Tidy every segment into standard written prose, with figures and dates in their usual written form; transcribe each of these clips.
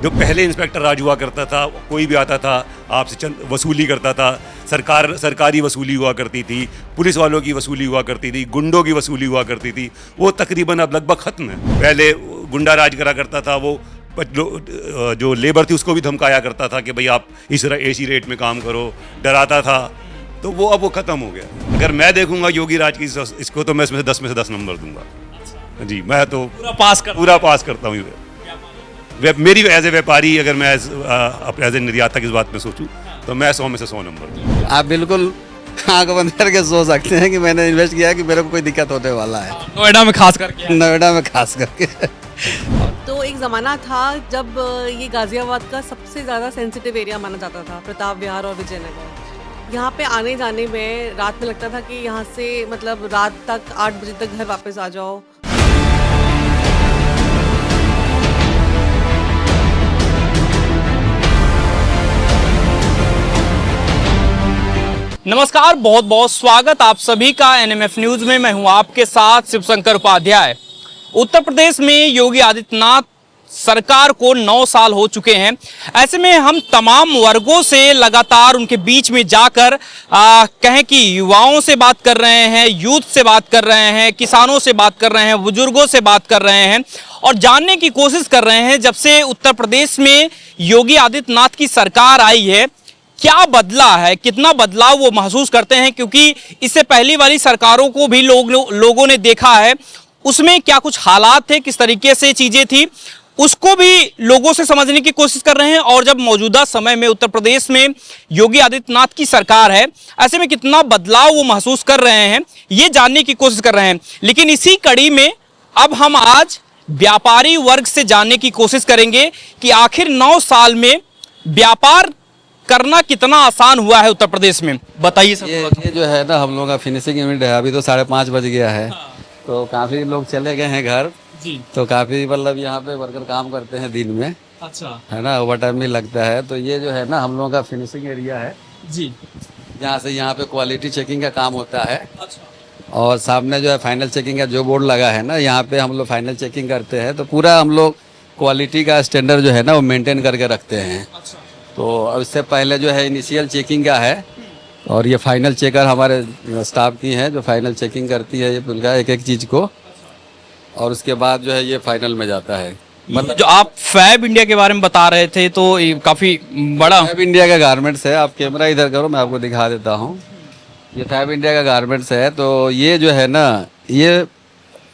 जो पहले इंस्पेक्टर राज हुआ करता था, कोई भी आता था आपसे चंद वसूली करता था। सरकारी वसूली हुआ करती थी, पुलिस वालों की वसूली हुआ करती थी, गुंडों की वसूली हुआ करती थी। वो तकरीबन अब लगभग ख़त्म है। पहले गुंडा राज करा करता था, वो जो लेबर थी उसको भी धमकाया करता था कि भाई आप इसी रेट में काम करो, डराता था। तो वो अब वो ख़त्म हो गया। अगर मैं देखूंगा योगी राज की इसको, तो मैं इसमें से 10 में से 10 नंबर दूंगा जी। मैं तो पूरा पास करता हूँ। मेरी एज ए व्यापारी, अगर मैं एज ए निर्यातक इस बात में सोचूं, तो मैं 100 में से 100 नंबर दूंगा। आप बिल्कुल आंख बंद करके सोच सकते हैं कि मैंने इन्वेस्ट किया है कि मेरे को कोई दिक्कत होने वाला है। नोएडा में खास करके नोएडा में खास करके तो एक ज़माना था जब ये गाज़ियाबाद का सबसे ज़्यादा सेंसिटिव एरिया माना जाता था, प्रताप विहार और विजयनगर। यहाँ पे आने जाने में रात में लगता था कि यहाँ से मतलब रात तक 8 बजे तक घर वापस आ जाओ। नमस्कार, बहुत बहुत स्वागत आप सभी का एनएमएफ न्यूज में। मैं हूं आपके साथ शिवशंकर उपाध्याय। उत्तर प्रदेश में योगी आदित्यनाथ सरकार को 9 साल हो चुके हैं। ऐसे में हम तमाम वर्गों से लगातार उनके बीच में जाकर कहें कि युवाओं से बात कर रहे हैं, यूथ से बात कर रहे हैं, किसानों से बात कर रहे हैं, बुजुर्गों से बात कर रहे हैं और जानने की कोशिश कर रहे हैं जब से उत्तर प्रदेश में योगी आदित्यनाथ की सरकार आई है क्या बदला है, कितना बदलाव वो महसूस करते हैं। क्योंकि इससे पहली वाली सरकारों को भी लोगों ने देखा है, उसमें क्या कुछ हालात थे, किस तरीके से चीजें थी, उसको भी लोगों से समझने की कोशिश कर रहे हैं। और जब मौजूदा समय में उत्तर प्रदेश में योगी आदित्यनाथ की सरकार है, ऐसे में कितना बदलाव वो महसूस कर रहे हैं, ये जानने की कोशिश कर रहे हैं। लेकिन इसी कड़ी में अब हम आज व्यापारी वर्ग से जानने की कोशिश करेंगे कि आखिर 9 साल में व्यापार करना कितना आसान हुआ है उत्तर प्रदेश में। बताइए सर। ये जो है ना, हम लोगों का फिनिशिंग यूनिट है, अभी तो 5:30 बज गया है। तो काफ़ी लोग चले गए हैं घर जी। तो काफ़ी मतलब यहाँ पे वर्कर काम करते हैं दिन में, अच्छा है ना, ओवर टाइम भी लगता है। तो ये जो है ना, हम लोगों का फिनिशिंग एरिया है जी। जहाँ से यहाँ पे क्वालिटी चेकिंग का काम होता है। अच्छा और सामने जो है फाइनल चेकिंग का जो बोर्ड लगा है ना, यहाँ पे हम लोग फाइनल चेकिंग करते हैं। तो पूरा हम लोग क्वालिटी का स्टैंडर्ड जो है ना वो मेंटेन करके रखते हैं। अच्छा तो अब इससे पहले जो है इनिशियल चेकिंग का है और ये फाइनल चेकर हमारे स्टाफ की है जो फाइनल चेकिंग करती है ये उनका एक एक चीज़ को, और उसके बाद जो है ये फाइनल में जाता है। मतलब जो आप फैब इंडिया के बारे में बता रहे थे, तो ये काफी बड़ा फैब इंडिया का गारमेंट्स है। आप कैमरा इधर करो, मैं आपको दिखा देता हूँ। ये फैब इंडिया का गारमेंट्स है। तो ये जो है ना, ये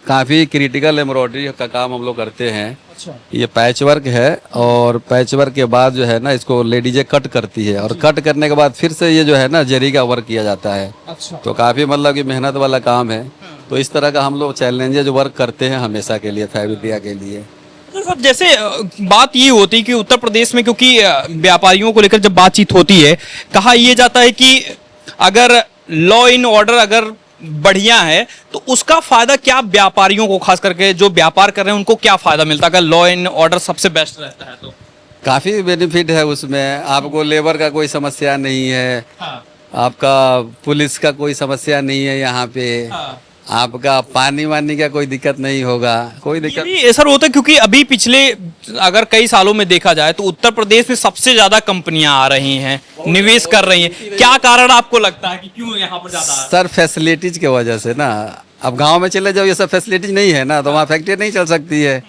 काफ़ी क्रिटिकल एम्ब्रॉयडरी का काम हम लोग करते हैं। अच्छा ये पैच वर्क है और पैच वर्क के बाद जो है ना इसको लेडीजें कट करती है और कट करने के बाद फिर से ये जो है ना जरी का वर्क किया जाता है। अच्छा तो काफ़ी मतलब कि मेहनत वाला काम है। तो इस तरह का हम लोग चैलेंजेज वर्क करते हैं हमेशा के लिए फैब इंडिया के लिए। तो सर जैसे बात ये होती कि उत्तर प्रदेश में क्योंकि व्यापारियों को लेकर जब बातचीत होती है, कहा यह जाता है कि अगर लॉ इन ऑर्डर अगर बढ़िया है तो उसका फायदा क्या व्यापारियों को, खास करके जो व्यापार कर रहे हैं उनको क्या फायदा मिलता है अगर लॉ एंड ऑर्डर सबसे बेस्ट रहता है तो? काफ़ी बेनिफिट है उसमें। आपको लेबर का कोई समस्या नहीं है। हाँ। आपका पुलिस का कोई समस्या नहीं है यहाँ पे। हाँ। आपका पानी वानी का कोई दिक्कत नहीं होगा, कोई दिक्कत। ये भी सर होता है क्योंकि अभी पिछले अगर कई सालों में देखा जाए तो उत्तर प्रदेश में सबसे ज्यादा कंपनियां आ रही हैं, निवेश कर रही हैं। क्या कारण आपको लगता है कि क्यों यहाँ पर ज्यादा? सर फैसिलिटीज की वजह से ना। अब गांव में चले जाओ, ये सब फैसिलिटीज नहीं है ना, तो वहाँ फैक्ट्री नहीं चल सकती है।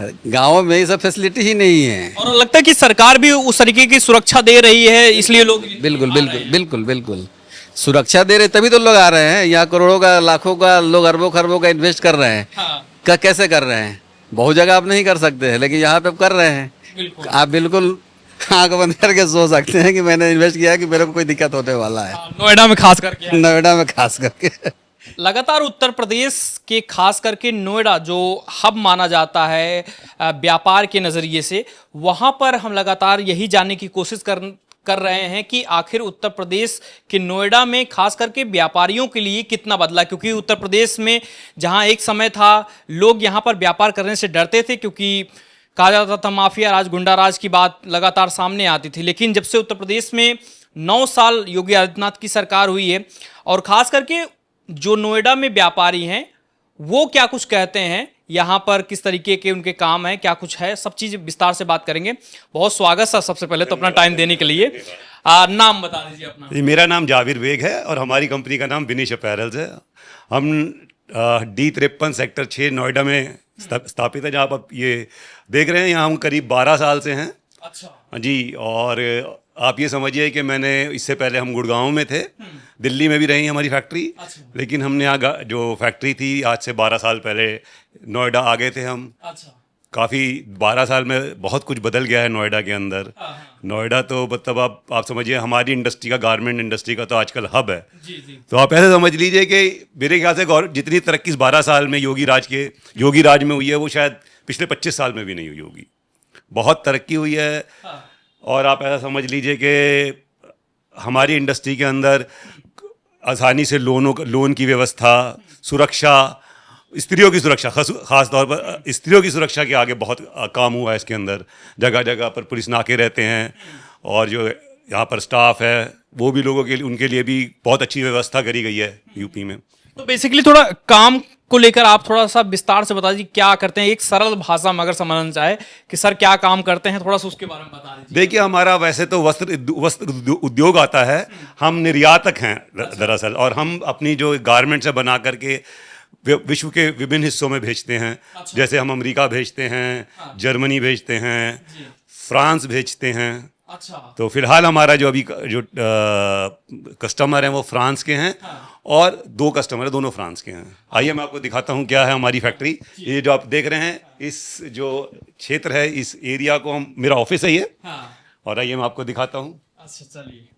गाँव में ये सब फैसिलिटी ही नहीं है। और लगता है कि सरकार भी उस तरीके की सुरक्षा दे रही है, इसलिए लोग बिल्कुल बिल्कुल बिल्कुल बिल्कुल सुरक्षा दे रहे, तभी तो लोग आ रहे हैं यहाँ। करोड़ों का, लाखों का लोग, अरबों खरबों का इन्वेस्ट कर रहे हैं। हाँ। कैसे कर रहे हैं? बहुत जगह आप नहीं कर सकते हैं, लेकिन यहाँ पे आप कर रहे हैं। आप बिल्कुल आंख बंद करके सोच सकते हैं कि मैंने इन्वेस्ट किया है कि मेरे को कोई दिक्कत होने वाला है। नोएडा में खास करके नोएडा में खास करके लगातार उत्तर प्रदेश के खास करके नोएडा जो हब माना जाता है व्यापार के नज़रिए से, वहाँ पर हम लगातार यही जानने की कोशिश कर रहे हैं कि आखिर उत्तर प्रदेश के नोएडा में खास करके व्यापारियों के लिए कितना बदला। क्योंकि उत्तर प्रदेश में जहां एक समय था लोग यहां पर व्यापार करने से डरते थे क्योंकि कहा जाता था माफिया राज, गुंडा राज की बात लगातार सामने आती थी। लेकिन जब से उत्तर प्रदेश में 9 साल योगी आदित्यनाथ की सरकार हुई है और खास करके जो नोएडा में व्यापारी हैं वो क्या कुछ कहते हैं यहाँ पर किस तरीके के उनके काम है, क्या कुछ है, सब चीज़ विस्तार से बात करेंगे। बहुत स्वागत सर सबसे पहले तो अपना टाइम देने के लिए। नाम बता दीजिए अपना। जी, मेरा नाम जाविर बेग है और हमारी कंपनी का नाम विनिश अपैरल्स है। हम D53 सेक्टर 6 नोएडा में स्थापित है, जहाँ आप ये देख रहे हैं। यहाँ हम करीब 12 साल से हैं। अच्छा जी, और आप ये समझिए कि मैंने इससे पहले हम गुड़गांव में थे, दिल्ली में भी रही हमारी फैक्ट्री। अच्छा। लेकिन हमने यहाँ जो फैक्ट्री थी आज से 12 साल पहले नोएडा आ गए थे हम। अच्छा। काफ़ी 12 साल में बहुत कुछ बदल गया है नोएडा के अंदर। नोएडा तो मतलब आप समझिए हमारी इंडस्ट्री का, गारमेंट इंडस्ट्री का तो आजकल हब है। जी जी। तो आप ऐसे समझ लीजिए कि मेरे ख्याल से जितनी तरक्की इस 12 साल में योगी राज में हुई है वो शायद पिछले 25 साल में भी नहीं हुई होगी। बहुत तरक्की हुई है। और आप ऐसा समझ लीजिए कि हमारी इंडस्ट्री के अंदर आसानी से लोन की व्यवस्था, सुरक्षा, स्त्रियों की सुरक्षा, खास तौर पर स्त्रियों की सुरक्षा के आगे बहुत काम हुआ है इसके अंदर। जगह जगह पर पुलिस नाके रहते हैं और जो यहाँ पर स्टाफ है वो भी लोगों के लिए, उनके लिए भी बहुत अच्छी व्यवस्था करी गई है यूपी में। तो बेसिकली थोड़ा काम को लेकर आप थोड़ा सा विस्तार से बता दीजिए क्या करते हैं, एक सरल भाषा में अगर समझना चाहे कि सर क्या काम करते हैं, थोड़ा सा उसके बारे में बता दीजिए। देखिए, हमारा वैसे तो वस्त्र उद्योग आता है। हम निर्यातक हैं दरअसल, और हम अपनी जो गारमेंट्स है बना करके विश्व के विभिन्न हिस्सों में भेजते हैं। अच्छा। जैसे हम अमेरिका भेजते हैं, जर्मनी भेजते हैं, फ्रांस भेजते हैं। अच्छा। तो फिलहाल हमारा जो अभी जो कस्टमर हैं वो फ्रांस के हैं। और 2 कस्टमर हैं, दोनों फ्रांस के हैं। आइए मैं आपको दिखाता हूँ क्या है हमारी फैक्ट्री। ये जो आप देख रहे हैं, इस जो क्षेत्र है, इस एरिया को मेरा ऑफिस है ये। और आइए मैं आपको दिखाता हूँ। अच्छा चलिए।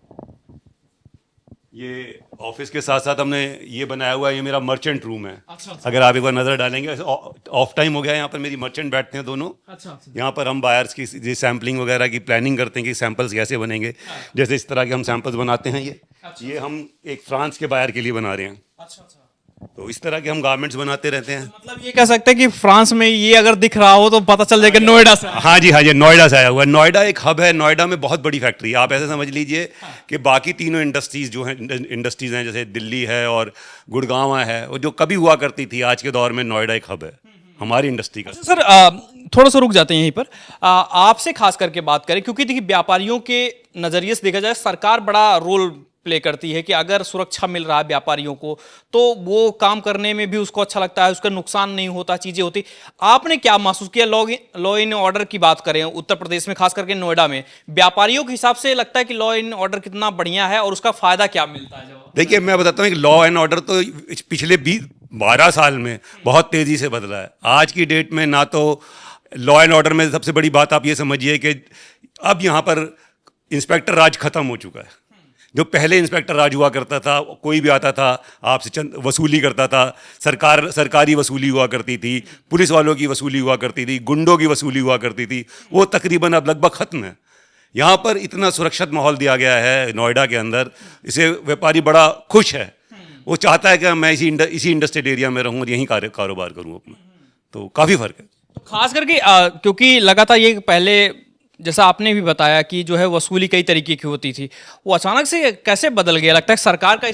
ये ऑफिस के साथ साथ हमने ये बनाया हुआ है, ये मेरा मर्चेंट रूम है। अच्छा। अगर आप एक बार नज़र डालेंगे, ऑफ टाइम हो गया, यहाँ पर मेरी मर्चेंट बैठते हैं दोनों। अच्छा। यहाँ पर हम बायर्स की सैम्पलिंग वगैरह की प्लानिंग करते हैं कि सैंपल्स कैसे बनेंगे। जैसे इस तरह के हम सैंपल्स बनाते हैं। ये हम एक फ्रांस के बायर के लिए बना रहे हैं। अच्छा। तो इस तरह के हम गारमेंट्स बनाते रहते हैं। मतलब ये कह सकते हैं कि फ्रांस में ये अगर दिख रहा हो तो पता चल जाएगा नोएडा से। हाँ जी, हाँ जी, नोएडा से आया हुआ है। नोएडा एक हब है। नोएडा में बहुत बड़ी फैक्ट्री है। आप ऐसे समझ लीजिए कि बाकी तीनों इंडस्ट्रीज़ हैं, जैसे दिल्ली है और गुड़गांव है, वो जो कभी हुआ करती थी, आज के दौर में नोएडा एक हब है हमारी इंडस्ट्री का। सर थोड़ा सा रुक जाते हैं यहीं पर। आपसे खास करके बात करें, क्योंकि देखिए व्यापारियों के नज़रिए से देखा जाए सरकार बड़ा रोल प्ले करती है कि अगर सुरक्षा मिल रहा है व्यापारियों को तो वो काम करने में भी उसको अच्छा लगता है, उसका नुकसान नहीं होता, चीजें होती। आपने क्या महसूस किया लॉ इन ऑर्डर की बात करें उत्तर प्रदेश में, खास करके नोएडा में, व्यापारियों के हिसाब से लगता है कि लॉ इन ऑर्डर कितना बढ़िया है और उसका फायदा क्या मिलता है? देखिए, मैं बताता हूँ कि लॉ एंड ऑर्डर तो पिछले 12 साल में बहुत तेजी से बदला है। आज की डेट में ना तो लॉ एंड ऑर्डर में सबसे बड़ी बात आप ये समझिए कि अब यहाँ पर इंस्पेक्टर राज खत्म हो चुका है। जो पहले इंस्पेक्टर राज हुआ करता था, कोई भी आता था आपसे चंद वसूली करता था, सरकारी वसूली हुआ करती थी, पुलिस वालों की वसूली हुआ करती थी, गुंडों की वसूली हुआ करती थी, वो तकरीबन अब लगभग ख़त्म है। यहाँ पर इतना सुरक्षित माहौल दिया गया है नोएडा के अंदर, इसे व्यापारी बड़ा खुश है। वो चाहता है कि मैं इसी इंडस्ट्रियल एरिया में रहूँ और यहीं कारोबार करूँ अपना। तो काफ़ी फ़र्क है। तो खास करके क्योंकि लगातार ये पहले जैसा आपने भी बताया कि जो है वसूली कई तरीके की होती थी, वो अचानक से कैसे बदल गया? लगता है सरकार का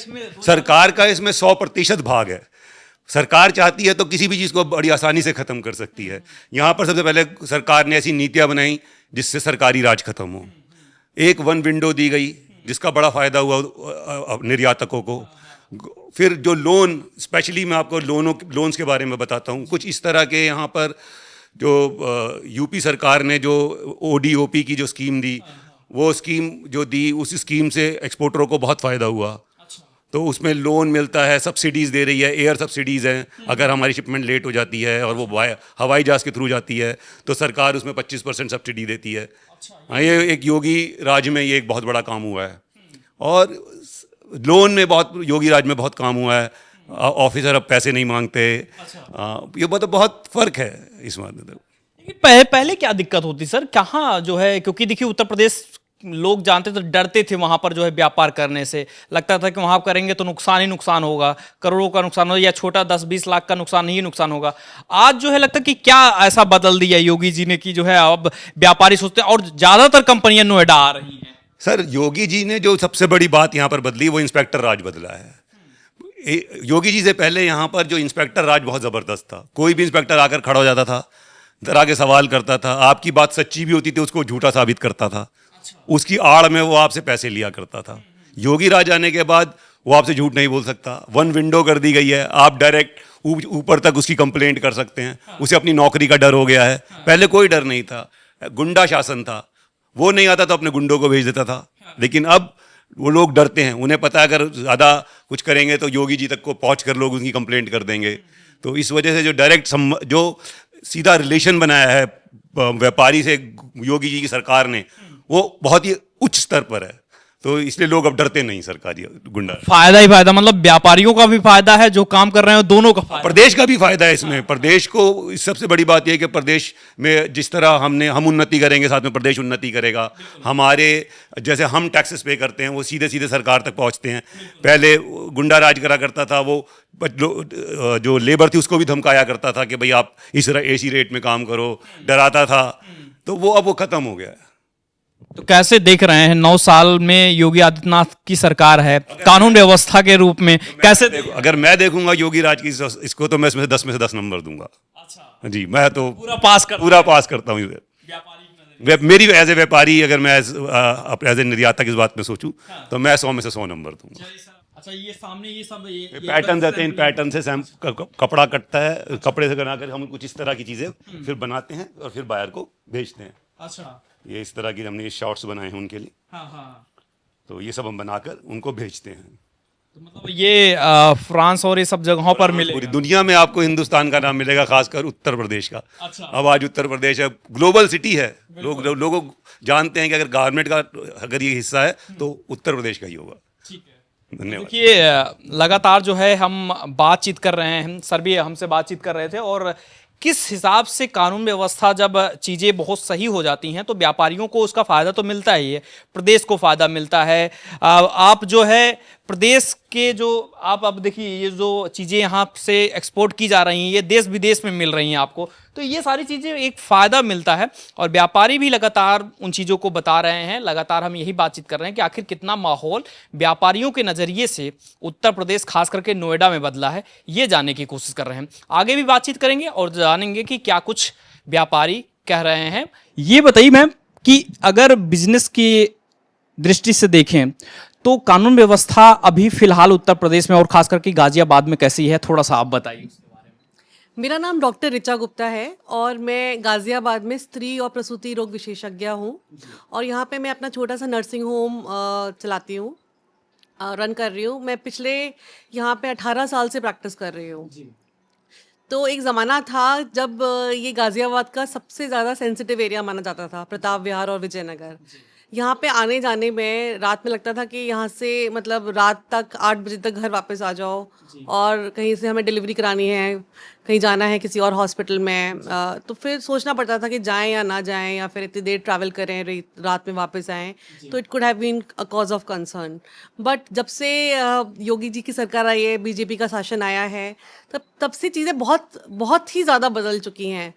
इसमें 100% भाग है। सरकार चाहती है तो किसी भी चीज़ को बड़ी आसानी से ख़त्म कर सकती है। यहाँ पर सबसे पहले सरकार ने ऐसी नीतियाँ बनाई जिससे सरकारी राज खत्म हो। एक वन विंडो दी गई जिसका बड़ा फ़ायदा हुआ निर्यातकों को। फिर जो लोन, स्पेशली मैं आपको लोन्स के बारे में बताता हूँ। कुछ इस तरह के यहाँ पर जो यूपी सरकार ने जो ODOP की जो स्कीम दी, वो स्कीम जो दी, उस स्कीम से एक्सपोर्टरों को बहुत फ़ायदा हुआ। तो उसमें लोन मिलता है, सब्सिडीज़ दे रही है, एयर सब्सिडीज़ हैं। अगर हमारी शिपमेंट लेट हो जाती है और वो हवाई जहाज़ के थ्रू जाती है तो सरकार उसमें 25% सब्सिडी देती है। हाँ, ये एक योगी राज में ये एक बहुत बड़ा काम हुआ है। और लोन में योगी राज में बहुत काम हुआ है। ऑफिसर अब पैसे नहीं मांगते। ये बहुत फ़र्क है इस मामले में। पहले क्या दिक्कत होती सर, कहाँ जो है, क्योंकि देखिए उत्तर प्रदेश लोग जानते थे, डरते थे वहां पर जो है व्यापार करने से, लगता था कि वहां करेंगे तो नुकसान ही नुकसान होगा, करोड़ों का नुकसान होगा, या छोटा 10-20 लाख का नुकसान ही नुकसान होगा। आज जो है लगता है कि क्या ऐसा बदल दिया योगी जी ने कि जो है अब व्यापारी सोचते हैं और ज्यादातर कंपनियां नोएडा आ रही हैं। सर, योगी जी ने जो सबसे बड़ी बात यहाँ पर बदली वो इंस्पेक्टर राज बदला है। योगी जी से पहले यहाँ पर जो इंस्पेक्टर राज बहुत ज़बरदस्त था। कोई भी इंस्पेक्टर आकर खड़ा हो जाता था, डरा के सवाल करता था, आपकी बात सच्ची भी होती थी उसको झूठा साबित करता था, उसकी आड़ में वो आपसे पैसे लिया करता था। योगी राज आने के बाद वो आपसे झूठ नहीं बोल सकता। वन विंडो कर दी गई है, आप डायरेक्ट ऊपर तक उसकी कंप्लेंट कर सकते हैं। उसे अपनी नौकरी का डर हो गया है, पहले कोई डर नहीं था, गुंडा शासन था, वो नहीं आता तो अपने गुंडों को भेज देता था। लेकिन अब वो लोग डरते हैं, उन्हें पता है अगर ज़्यादा कुछ करेंगे तो योगी जी तक को पहुँच कर लोग उनकी कंप्लेंट कर देंगे। तो इस वजह से जो डायरेक्ट जो सीधा रिलेशन बनाया है व्यापारी से योगी जी की सरकार ने, वो बहुत ही उच्च स्तर पर है। तो इसलिए लोग अब डरते नहीं सरकारी गुंडा। फायदा ही फायदा, मतलब व्यापारियों का भी फायदा है, जो काम कर रहे हैं दोनों का फायदा। प्रदेश का भी फायदा है इसमें। प्रदेश को सबसे बड़ी बात यह है कि प्रदेश में जिस तरह हम उन्नति करेंगे, साथ में प्रदेश उन्नति करेगा। हमारे जैसे हम टैक्सेस पे करते हैं वो सीधे सीधे सरकार तक पहुंचते हैं। पहले गुंडा राज करा करता था, वो जो लेबर थी उसको भी धमकाया करता था कि भाई आप इस ऐसी रेट में काम करो, डराता था। तो वो अब वो खत्म हो गया है। तो कैसे देख रहे हैं 9 साल में योगी आदित्यनाथ की सरकार है, कानून व्यवस्था के रूप में कैसे अगर मैं देखूंगा योगी राज की इसको, तो मैं इसमें से 10 में से 10 नंबर दूंगा। अच्छा जी, मैं तो पूरा पास करता हूँ मेरी एज ए व्यापारी। अगर मैं एज ए निर्यातक इस बात में सोचूं तो मैं 100 में से 100 नंबर दूंगा। अच्छा, ये सामने ये सब ये पैटर्न रहते हैं, इन पैटर्न से कपड़ा कटता है, कपड़े से बनाकर हम कुछ इस तरह की चीजें फिर बनाते हैं और फिर बायर को भेजते हैं। अच्छा, ये इस तरह की हमने शॉर्ट्स बनाए हैं उनके लिए। हाँ। तो ये सब हम बनाकर उनको भेजते हैं। तो मतलब ये फ्रांस और ये सब जगहों पर मिलेगा। पूरी दुनिया में आपको हिंदुस्तान का नाम मिलेगा, खासकर उत्तर प्रदेश का। अच्छा। अब आज उत्तर प्रदेश है, ग्लोबल सिटी है। लोग जानते हैं कि अगर गारमेंट का अगर ये हिस्सा है तो उत्तर प्रदेश का ही होगा। ठीक है, धन्यवाद। देखिए लगातार जो है हम बातचीत कर रहे हैं, सर भी हमसे बातचीत कर रहे थे, और किस हिसाब से कानून व्यवस्था जब चीज़ें बहुत सही हो जाती हैं तो व्यापारियों को उसका फ़ायदा तो मिलता ही है, प्रदेश को फ़ायदा मिलता है। आप जो है प्रदेश के जो आप अब देखिए ये जो चीज़ें यहाँ से एक्सपोर्ट की जा रही हैं ये देश विदेश में मिल रही हैं आपको, तो ये सारी चीज़ें एक फ़ायदा मिलता है। और व्यापारी भी लगातार उन चीज़ों को बता रहे हैं, लगातार हम यही बातचीत कर रहे हैं कि आखिर कितना माहौल व्यापारियों के नज़रिए से उत्तर प्रदेश खास करके नोएडा में बदला है, ये जानने की कोशिश कर रहे हैं। आगे भी बातचीत करेंगे और जानेंगे कि क्या कुछ व्यापारी कह रहे हैं। ये बताइए मैम कि अगर बिजनेस की दृष्टि से देखें तो कानून व्यवस्था अभी फिलहाल उत्तर प्रदेश में और खास करके गाजियाबाद में कैसी है, थोड़ा सा आप बताइए उसके बारे में। मेरा नाम डॉक्टर ऋचा गुप्ता है और मैं गाजियाबाद में स्त्री और प्रसूति रोग विशेषज्ञ हूँ और यहाँ पे मैं अपना छोटा सा नर्सिंग होम चलाती हूँ, रन कर रही हूँ। मैं पिछले यहाँ पे 18 साल से प्रैक्टिस कर रही हूँ। तो एक ज़माना था जब ये गाजियाबाद का सबसे ज़्यादा सेंसिटिव एरिया माना जाता था, प्रताप विहार और विजयनगर। यहाँ पे आने जाने में रात में लगता था कि यहाँ से मतलब रात तक 8 बजे तक घर वापस आ जाओ, और कहीं से हमें डिलीवरी करानी है, कहीं जाना है किसी और हॉस्पिटल में, तो फिर सोचना पड़ता था कि जाएं या ना जाएं या फिर इतनी देर ट्रैवल करें, रात में वापस आएं। तो it could have been a cause of concern. But जब से योगी जी की सरकार आई है, बीजेपी का शासन आया है, तब से चीज़ें बहुत ही ज़्यादा बदल चुकी हैं।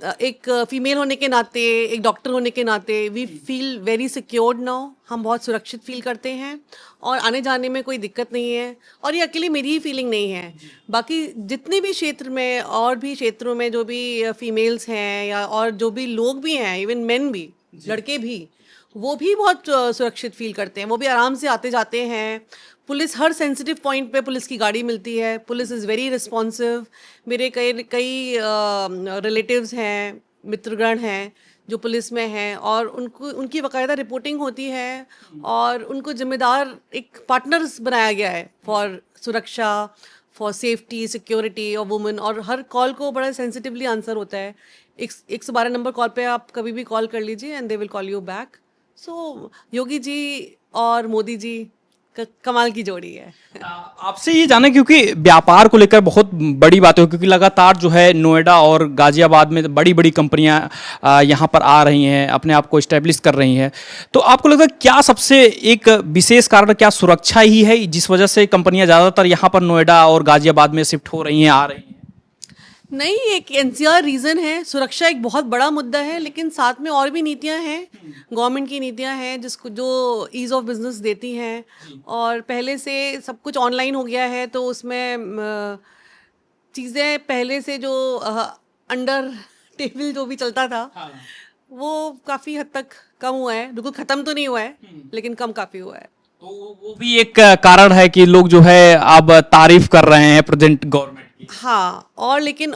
एक फीमेल होने के नाते, एक डॉक्टर होने के नाते we feel very secured now. हम बहुत सुरक्षित फील करते हैं और आने जाने में कोई दिक्कत नहीं है। और ये अकेले मेरी ही फीलिंग नहीं है, बाकी जितने भी क्षेत्र में और भी क्षेत्रों में जो भी फीमेल्स हैं या और जो भी लोग भी हैं, इवन मेन भी, लड़के भी, वो भी बहुत सुरक्षित फील करते हैं। वो भी आराम से आते जाते हैं। पुलिस हर सेंसिटिव पॉइंट पे पुलिस की गाड़ी मिलती है। Police is very responsive. मेरे कई रिलेटिव्स हैं, मित्रगण हैं जो पुलिस में हैं और उनकी बाकायदा रिपोर्टिंग होती है और उनको जिम्मेदार एक पार्टनर्स बनाया गया है फॉर सुरक्षा, for safety, security of women. और हर कॉल को बड़ा सेंसिटिवली आंसर होता है। 112 नंबर कॉल पे आप कभी भी कॉल कर लीजिए and they will call you back. So Yogi ji और मोदी जी कमाल की जोड़ी है। आपसे ये जाना क्योंकि व्यापार को लेकर बहुत बड़ी बात है, क्योंकि लगातार जो है नोएडा और गाजियाबाद में बड़ी बड़ी कंपनियां यहाँ पर आ रही हैं, अपने आप को इस्टेब्लिश कर रही हैं। तो आपको लगता है क्या सबसे एक विशेष कारण क्या सुरक्षा ही है जिस वजह से कंपनियां ज़्यादातर यहाँ पर नोएडा और गाजियाबाद में शिफ्ट हो रही हैं, आ रही हैं? नहीं, एक एनसीआर रीज़न है, सुरक्षा एक बहुत बड़ा मुद्दा है, लेकिन साथ में और भी नीतियां हैं, गवर्नमेंट की नीतियां हैं जिसको जो ईज़ ऑफ बिजनेस देती हैं, और पहले से सब कुछ ऑनलाइन हो गया है, तो उसमें चीज़ें पहले से जो अंडर टेबल जो भी चलता था वो काफ़ी हद तक कम हुआ है, बिल्कुल ख़त्म तो नहीं हुआ है, लेकिन कम काफ़ी हुआ है। तो वो भी एक कारण है कि लोग जो है अब तारीफ कर रहे हैं प्रेजेंट गवर्नमेंट की। हाँ, और लेकिन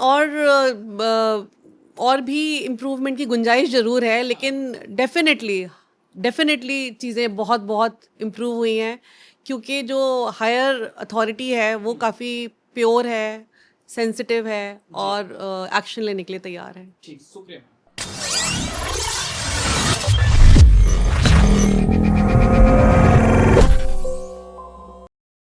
और भी इम्प्रूवमेंट की गुंजाइश ज़रूर है, लेकिन डेफिनेटली चीज़ें बहुत बहुत इम्प्रूव हुई हैं, क्योंकि जो हायर अथॉरिटी है वो काफ़ी प्योर है, सेंसिटिव है, और एक्शन लेने के लिए तैयार है। ठीक, शुक्रिया।